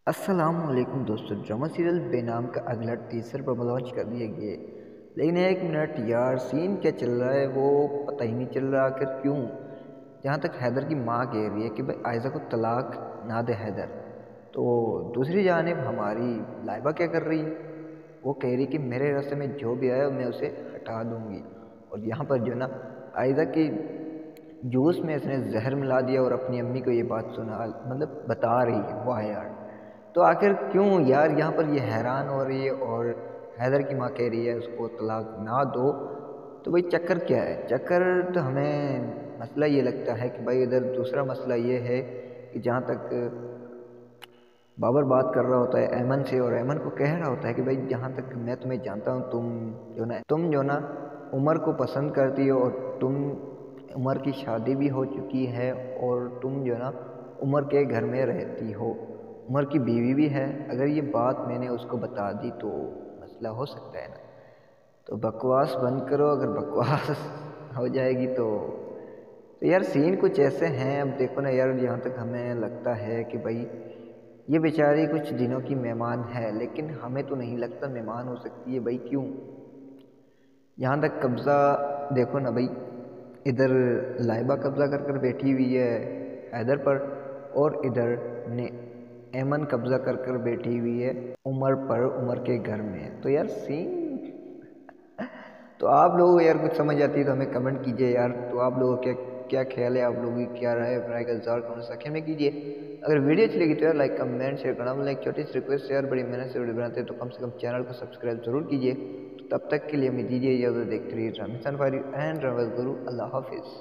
السلام علیکم دوستو، ڈرامہ سیریل بے نام کا اگلا ٹیزر پر لانچ کر دیا گیا ہے۔ لیکن ایک منٹ یار، سین کیا چل رہا ہے وہ پتہ ہی نہیں چل رہا آخر کیوں۔ جہاں تک حیدر کی ماں کہہ رہی ہے کہ بھائی عائزہ کو طلاق نہ دے حیدر، تو دوسری جانب ہماری لائبہ کیا کر رہی ہے؟ وہ کہہ رہی کہ میرے راستے میں جو بھی آیا میں اسے ہٹا دوں گی، اور یہاں پر جو نا عائزہ کی جوس میں اس نے زہر ملا دیا اور اپنی امی کو یہ بات سنا، مطلب بتا رہی ہے۔ واہ یار، تو آخر کیوں یار یہاں پر یہ حیران ہو رہی ہے، اور حیدر کی ماں کہہ رہی ہے اس کو طلاق نہ دو، تو بھائی چکر کیا ہے؟ چکر تو ہمیں مسئلہ یہ لگتا ہے کہ بھائی ادھر دوسرا مسئلہ یہ ہے کہ جہاں تک بابر بات کر رہا ہوتا ہے ایمن سے، اور ایمن کو کہہ رہا ہوتا ہے کہ بھائی جہاں تک میں تمہیں جانتا ہوں، تم جو نا عمر کو پسند کرتی ہو، اور تم عمر کی شادی بھی ہو چکی ہے، اور تم جو نا عمر کے گھر میں رہتی ہو، عمر کی بیوی بھی ہے۔ اگر یہ بات میں نے اس کو بتا دی تو مسئلہ ہو سکتا ہے نا، تو بکواس بند کرو۔ اگر بکواس ہو جائے گی تو یار سین کچھ ایسے ہیں۔ اب دیکھو نا یار، یہاں تک ہمیں لگتا ہے کہ بھائی یہ بیچاری کچھ دنوں کی مہمان ہے، لیکن ہمیں تو نہیں لگتا مہمان ہو سکتی ہے۔ بھائی کیوں؟ یہاں تک قبضہ دیکھو نا بھائی، ادھر لائبہ قبضہ کر کر بیٹھی ہوئی ہے حیدر پر، اور ادھر نے ایمن قبضہ کر کر بیٹھی ہوئی ہے عمر پر، عمر کے گھر میں۔ تو یار سین، تو آپ لوگوں یار کچھ سمجھ آتی ہے تو ہمیں کمنٹ کیجئے یار۔ تو آپ لوگوں کیا خیال ہے؟ آپ لوگوں کی کیا رائے ہے؟ رائے کا اظہار کمنٹ سیکشن میں کیجئے۔ اگر ویڈیو اچھی لگی تو یار لائک کمنٹ شیئر کرنا مطلب ایک چھوٹی سی ریکویسٹ ہے یار، بڑی محنت سے ویڈیو بناتے ہیں تو کم سے کم چینل کو سبسکرائب ضرور کیجئے۔ تو تب تک کے لیے ہمیں دیجئے اجازت، دیکھتے رہیے ڈرامہ انسان فاری اینڈ ڈرامہ گرو۔ اللہ حافظ۔